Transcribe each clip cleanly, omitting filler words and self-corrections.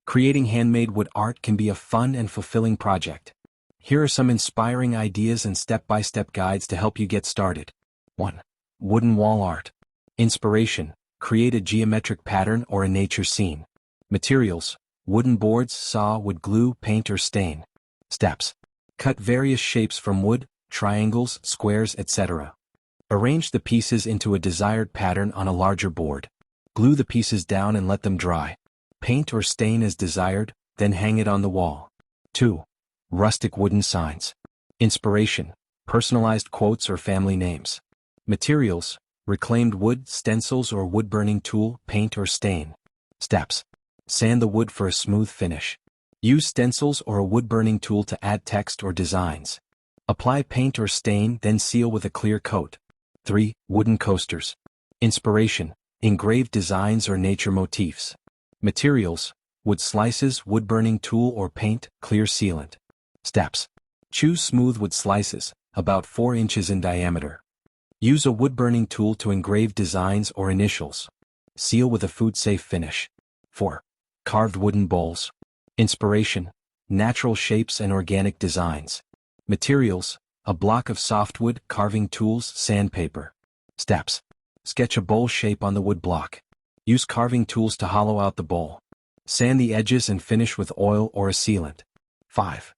Creating handmade wood art can be a fun and fulfilling project. Here are some inspiring ideas and step-by-step guides to help you get started. 1. Wooden wall art. Inspiration: create a geometric pattern or a nature scene. Materials: wooden boards, saw, wood glue, paint or stain. Steps: cut various shapes from wood, triangles, squares, etc. Arrange the pieces into a desired pattern on a larger board. Glue the pieces down and let them dry. Paint or stain as desired, then hang it on the wall. 2. Rustic wooden signs. Inspiration: personalized quotes or family names. Materials: reclaimed wood, stencils or wood-burning tool, paint or stain. Steps: sand the wood for a smooth finish. Use stencils or a wood-burning tool to add text or designs. Apply paint or stain, then seal with a clear coat. 3. Wooden coasters. Inspiration: engraved designs or nature motifs. Materials: wood slices, wood-burning tool or paint, clear sealant. Steps: choose smooth wood slices, about 4 inches in diameter. Use a wood-burning tool to engrave designs or initials. Seal with a food-safe finish. 4. Carved wooden bowls. Inspiration: natural shapes and organic designs. Materials: a block of softwood, carving tools, sandpaper. Steps: sketch a bowl shape on the wood block. Use carving tools to hollow out the bowl. Sand the edges and finish with oil or a sealant. 5.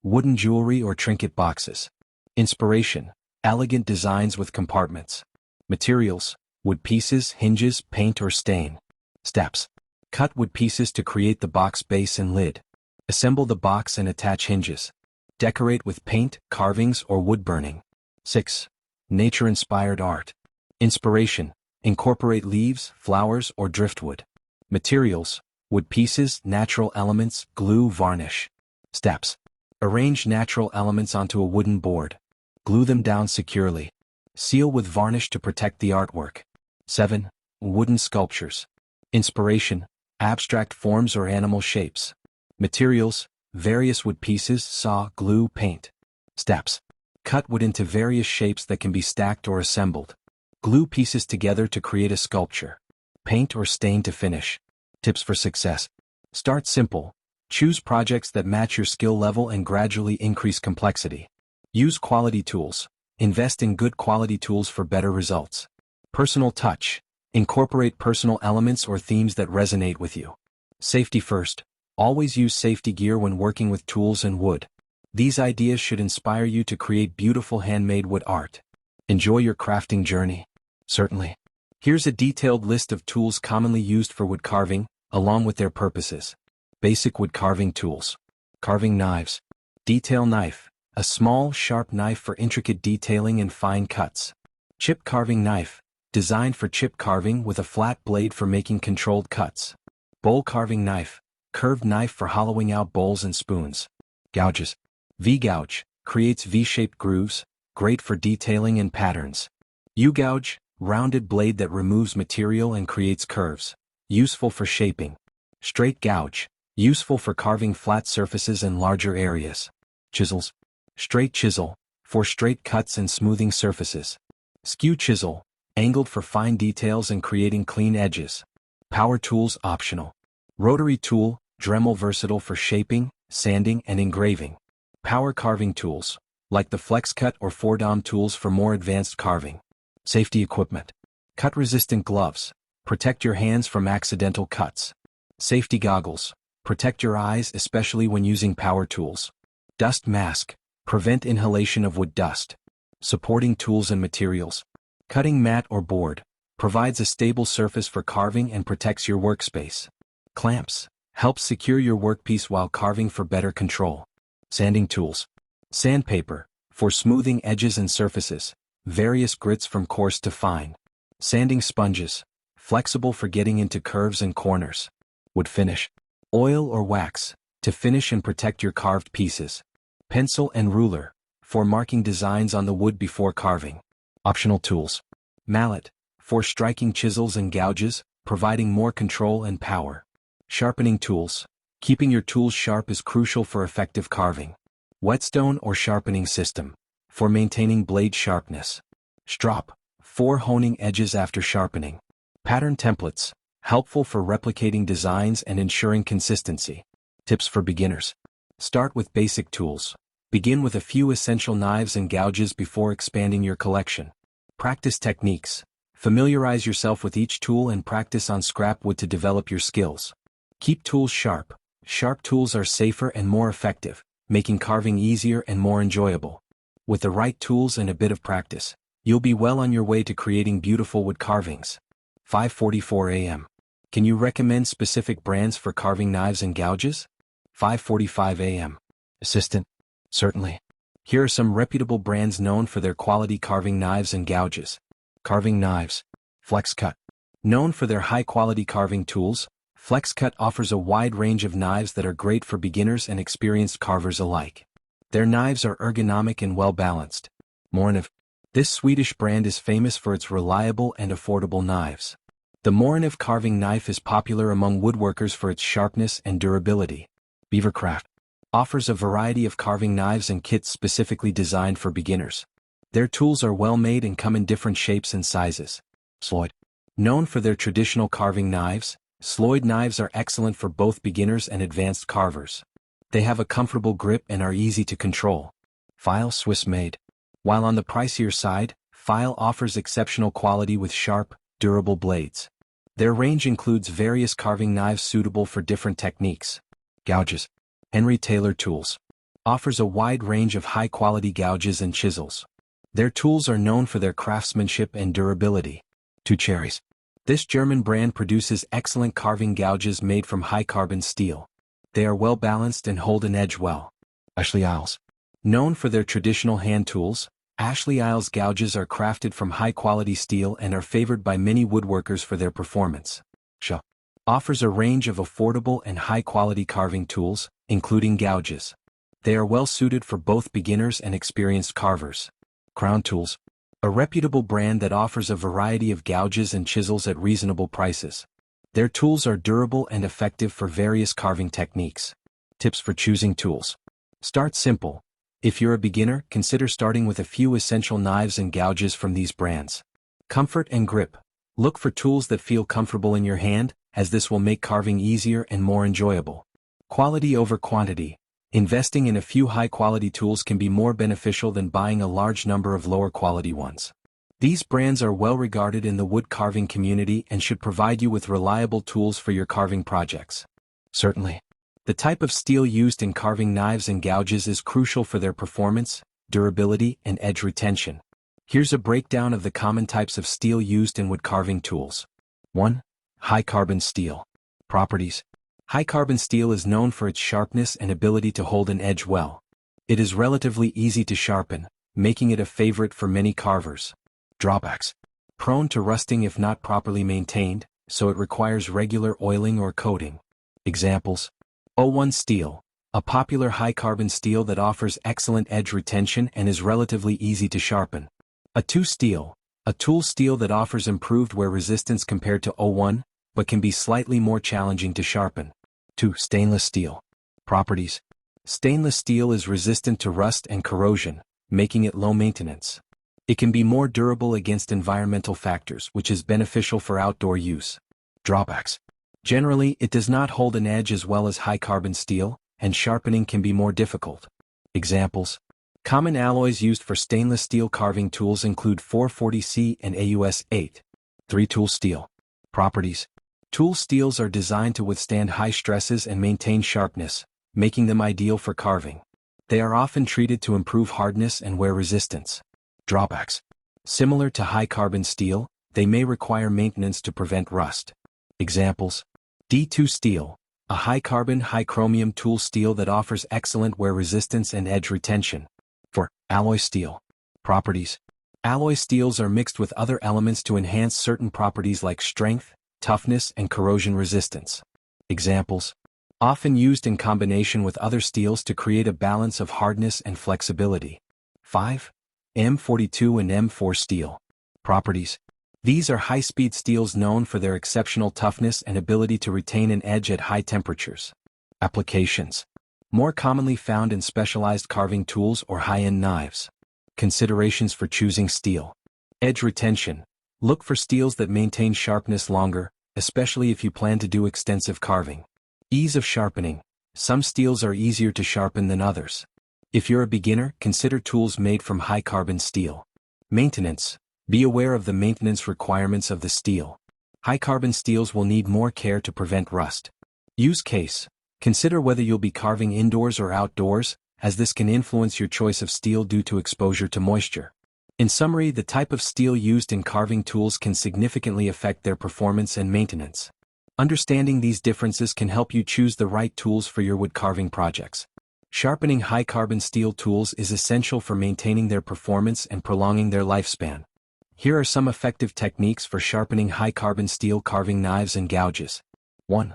Wooden jewelry or trinket boxes. Inspiration: elegant designs with compartments. Materials: wood pieces, hinges, paint or stain. Steps: cut wood pieces to create the box base and lid. Assemble the box and attach hinges. Decorate with paint, carvings or wood burning. 6. Nature-inspired art. Inspiration: incorporate leaves, flowers or driftwood. Materials: wood pieces, natural elements, glue, varnish. Steps: arrange natural elements onto a wooden board. Glue them down securely. Seal with varnish to protect the artwork. 7. Wooden sculptures. Inspiration: abstract forms or animal shapes. Materials: various wood pieces, saw, glue, paint. Steps: cut wood into various shapes that can be stacked or assembled. Glue pieces together to create a sculpture. Paint or stain to finish. Tips for success: start simple. Choose projects that match your skill level and gradually increase complexity. Use quality tools. Invest in good quality tools for better results. Personal touch. Incorporate personal elements or themes that resonate with you. Safety first. Always use safety gear when working with tools and wood. These ideas should inspire you to create beautiful handmade wood art. Enjoy your crafting journey. Certainly. Here's a detailed list of tools commonly used for wood carving, along with their purposes. Basic wood carving tools. Carving knives. Detail knife, a small, sharp knife for intricate detailing and fine cuts. Chip carving knife, designed for chip carving with a flat blade for making controlled cuts. Bowl carving knife, curved knife for hollowing out bowls and spoons. Gouges. V-gouge, creates V-shaped grooves, great for detailing and patterns. U-gouge, rounded blade that removes material and creates curves, useful for shaping. Straight gouge, useful for carving flat surfaces and larger areas. Chisels. Straight chisel, for straight cuts and smoothing surfaces. Skew chisel, angled for fine details and creating clean edges. Power tools optional. Rotary tool, Dremel versatile for shaping, sanding and engraving. Power carving tools, like the flex cut or 4-dom tools for more advanced carving. Safety equipment. Cut-resistant gloves, protect your hands from accidental cuts. Safety goggles, protect your eyes especially when using power tools. Dust mask, prevent inhalation of wood dust. Supporting tools and materials. Cutting mat or board, provides a stable surface for carving and protects your workspace. Clamps, helps secure your workpiece while carving for better control. Sanding tools. Sandpaper, for smoothing edges and surfaces, various grits from coarse to fine. Sanding sponges, flexible for getting into curves and corners. Wood finish. Oil or wax, to finish and protect your carved pieces. Pencil and ruler, for marking designs on the wood before carving. Optional tools. Mallet, for striking chisels and gouges, providing more control and power. Sharpening tools. Keeping your tools sharp is crucial for effective carving. Whetstone or sharpening system, for maintaining blade sharpness. Strop, for honing edges after sharpening. Pattern templates, helpful for replicating designs and ensuring consistency. Tips for beginners. Start with basic tools. Begin with a few essential knives and gouges before expanding your collection. Practice techniques. Familiarize yourself with each tool and practice on scrap wood to develop your skills. Keep tools sharp. Sharp tools are safer and more effective, making carving easier and more enjoyable. With the right tools and a bit of practice, you'll be well on your way to creating beautiful wood carvings. 5:44 a.m. Can you recommend specific brands for carving knives and gouges? 5:45 a.m. Assistant. Certainly. Here are some reputable brands known for their quality carving knives and gouges. Carving knives. FlexCut. Known for their high-quality carving tools, FlexCut offers a wide range of knives that are great for beginners and experienced carvers alike. Their knives are ergonomic and well-balanced. Morinov. This Swedish brand is famous for its reliable and affordable knives. The Morinov carving knife is popular among woodworkers for its sharpness and durability. Beavercraft offers a variety of carving knives and kits specifically designed for beginners. Their tools are well made and come in different shapes and sizes. Sloyd. Known for their traditional carving knives, Sloyd knives are excellent for both beginners and advanced carvers. They have a comfortable grip and are easy to control. File. Swiss made. While on the pricier side, File offers exceptional quality with sharp, durable blades. Their range includes various carving knives suitable for different techniques. Gouges. Henry Taylor Tools offers a wide range of high-quality gouges and chisels. Their tools are known for their craftsmanship and durability. Two Cherries. This German brand produces excellent carving gouges made from high-carbon steel. They are well-balanced and hold an edge well. Ashley Isles. Known for their traditional hand tools, Ashley Isles gouges are crafted from high-quality steel and are favored by many woodworkers for their performance. Shaw offers a range of affordable and high-quality carving tools, including gouges. They are well suited for both beginners and experienced carvers. Crown Tools. A reputable brand that offers a variety of gouges and chisels at reasonable prices. Their tools are durable and effective for various carving techniques. Tips for choosing tools. Start simple. If you're a beginner, consider starting with a few essential knives and gouges from these brands. Comfort and grip. Look for tools that feel comfortable in your hand, as this will make carving easier and more enjoyable. Quality over quantity. Investing in a few high-quality tools can be more beneficial than buying a large number of lower-quality ones. These brands are well regarded in the wood carving community and should provide you with reliable tools for your carving projects. Certainly. The type of steel used in carving knives and gouges is crucial for their performance, durability, and edge retention. Here's a breakdown of the common types of steel used in wood carving tools. 1. High-carbon steel. Properties. High-carbon steel is known for its sharpness and ability to hold an edge well. It is relatively easy to sharpen, making it a favorite for many carvers. Drawbacks. Prone to rusting if not properly maintained, so it requires regular oiling or coating. Examples. O1 steel, a popular high-carbon steel that offers excellent edge retention and is relatively easy to sharpen. A2 steel, a tool steel that offers improved wear resistance compared to O1, but can be slightly more challenging to sharpen. 2. Stainless steel. Properties. Stainless steel is resistant to rust and corrosion, making it low maintenance. It can be more durable against environmental factors, which is beneficial for outdoor use. Drawbacks. Generally, it does not hold an edge as well as high-carbon steel, and sharpening can be more difficult. Examples. Common alloys used for stainless steel carving tools include 440C and AUS-8. 3. Tool steel. Properties. Tool steels are designed to withstand high stresses and maintain sharpness, making them ideal for carving. They are often treated to improve hardness and wear resistance. Drawbacks. Similar to high-carbon steel, they may require maintenance to prevent rust. Examples. D2 steel, a high-carbon, high-chromium tool steel that offers excellent wear resistance and edge retention. 4. Alloy steel. Properties. Alloy steels are mixed with other elements to enhance certain properties like strength, toughness, and corrosion resistance. Examples. Often used in combination with other steels to create a balance of hardness and flexibility. 5. M42 and M4 steel. Properties. These are high-speed steels known for their exceptional toughness and ability to retain an edge at high temperatures. Applications. More commonly found in specialized carving tools or high-end knives. Considerations for choosing steel. Edge retention. Look for steels that maintain sharpness longer, especially if you plan to do extensive carving. Ease of sharpening. Some steels are easier to sharpen than others. If you're a beginner, consider tools made from high-carbon steel. Maintenance. Be aware of the maintenance requirements of the steel. High-carbon steels will need more care to prevent rust. Use case. Consider whether you'll be carving indoors or outdoors, as this can influence your choice of steel due to exposure to moisture. In summary, the type of steel used in carving tools can significantly affect their performance and maintenance. Understanding these differences can help you choose the right tools for your wood carving projects. Sharpening high-carbon steel tools is essential for maintaining their performance and prolonging their lifespan. Here are some effective techniques for sharpening high-carbon steel carving knives and gouges. 1.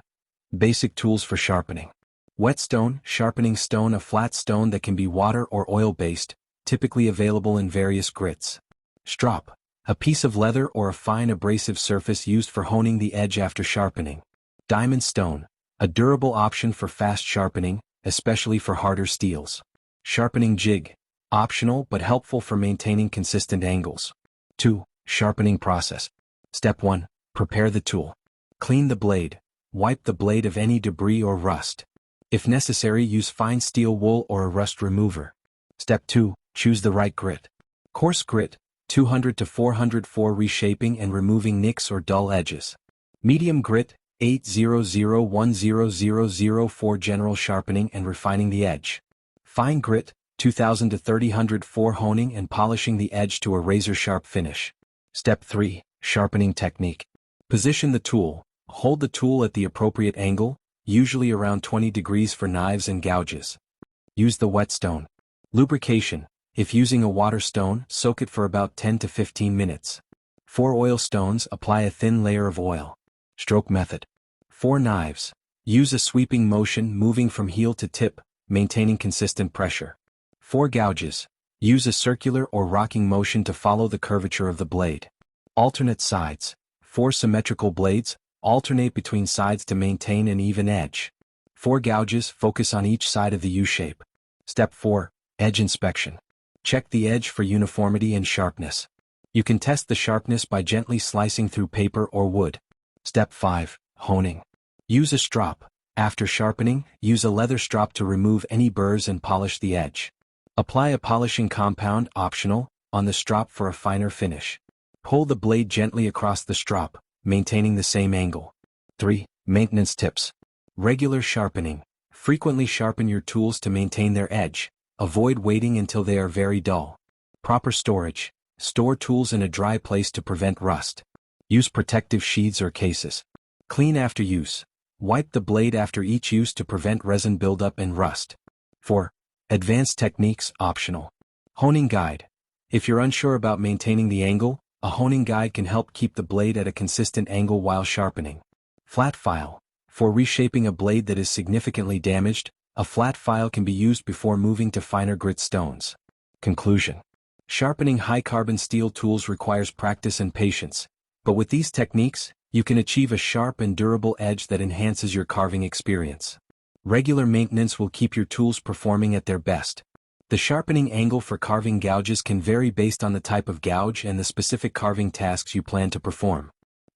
Basic tools for sharpening. Whetstone, sharpening stone, a flat stone that can be water or oil-based, typically available in various grits. Strop, a piece of leather or a fine abrasive surface used for honing the edge after sharpening. Diamond stone, a durable option for fast sharpening, especially for harder steels. Sharpening jig, optional but helpful for maintaining consistent angles. 2. Sharpening process. Step 1. Prepare the tool. Clean the blade. Wipe the blade of any debris or rust. If necessary, use fine steel wool or a rust remover. Step 2. Choose the right grit. Coarse grit, 200 to 400 for reshaping and removing nicks or dull edges. Medium grit, 800-1000 for general sharpening and refining the edge. Fine grit, 2000 to 3000 for honing and polishing the edge to a razor-sharp finish. Step 3. Sharpening technique. Position the tool. Hold the tool at the appropriate angle, usually around 20 degrees for knives and gouges. Use the whetstone. Lubrication. If using a water stone, soak it for about 10 to 15 minutes. For oil stones, apply a thin layer of oil. Stroke method. For knives, use a sweeping motion moving from heel to tip, maintaining consistent pressure. For gouges, use a circular or rocking motion to follow the curvature of the blade. Alternate sides. For symmetrical blades, alternate between sides to maintain an even edge. For gouges, focus on each side of the U-shape. Step 4. Edge inspection. Check the edge for uniformity and sharpness. You can test the sharpness by gently slicing through paper or wood. Step 5. Honing. Use a strop. After sharpening, use a leather strop to remove any burrs and polish the edge. Apply a polishing compound, optional, on the strop for a finer finish. Pull the blade gently across the strop, maintaining the same angle. 3. Maintenance tips. Regular sharpening. Frequently sharpen your tools to maintain their edge. Avoid waiting until they are very dull. Proper storage. Store tools in a dry place to prevent rust. Use protective sheaths or cases. Clean after use. Wipe the blade after each use to prevent resin buildup and rust. 4. Advanced techniques, optional. Honing guide. If you're unsure about maintaining the angle, a honing guide can help keep the blade at a consistent angle while sharpening. Flat file. For reshaping a blade that is significantly damaged, a flat file can be used before moving to finer grit stones. Conclusion. Sharpening high-carbon steel tools requires practice and patience, but with these techniques, you can achieve a sharp and durable edge that enhances your carving experience. Regular maintenance will keep your tools performing at their best. The sharpening angle for carving gouges can vary based on the type of gouge and the specific carving tasks you plan to perform.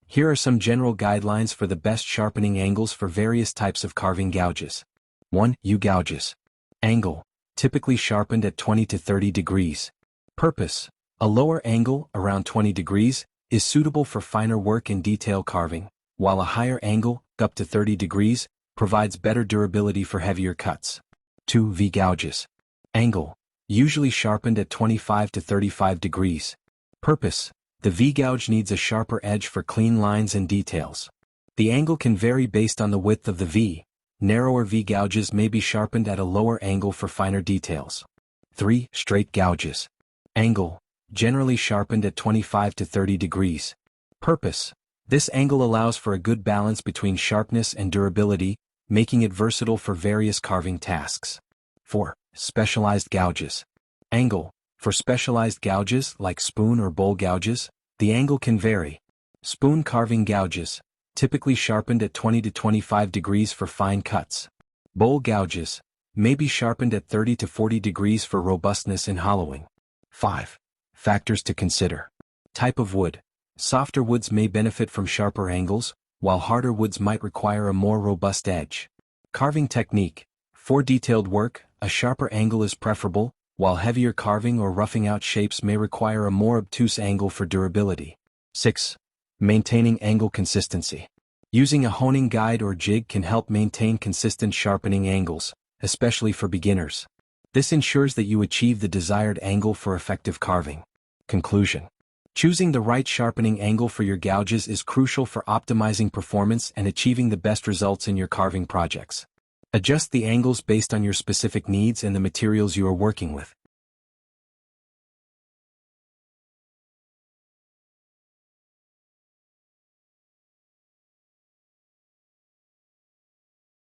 Here are some general guidelines for the best sharpening angles for various types of carving gouges. 1. U-gouges. Angle. Typically sharpened at 20 to 30 degrees. Purpose. A lower angle, around 20 degrees, is suitable for finer work in detail carving, while a higher angle, up to 30 degrees, provides better durability for heavier cuts. 2. V-gouges. Angle. Usually sharpened at 25 to 35 degrees. Purpose. The V-gouge needs a sharper edge for clean lines and details. The angle can vary based on the width of the V. Narrower V-gouges may be sharpened at a lower angle for finer details. 3. Straight gouges. Angle. Generally sharpened at 25 to 30 degrees. Purpose. This angle allows for a good balance between sharpness and durability, making it versatile for various carving tasks. 4. Specialized gouges. Angle. For specialized gouges, like spoon or bowl gouges, the angle can vary. Spoon carving gouges. Typically sharpened at 20 to 25 degrees for fine cuts. Bowl gouges may be sharpened at 30 to 40 degrees for robustness in hollowing. 5. Factors to consider. Type of wood. Softer woods may benefit from sharper angles, while harder woods might require a more robust edge. Carving technique. For detailed work, a sharper angle is preferable, while heavier carving or roughing out shapes may require a more obtuse angle for durability. 6. Maintaining angle consistency. Using a honing guide or jig can help maintain consistent sharpening angles, especially for beginners. This ensures that you achieve the desired angle for effective carving. Conclusion. Choosing the right sharpening angle for your gouges is crucial for optimizing performance and achieving the best results in your carving projects. Adjust the angles based on your specific needs and the materials you are working with.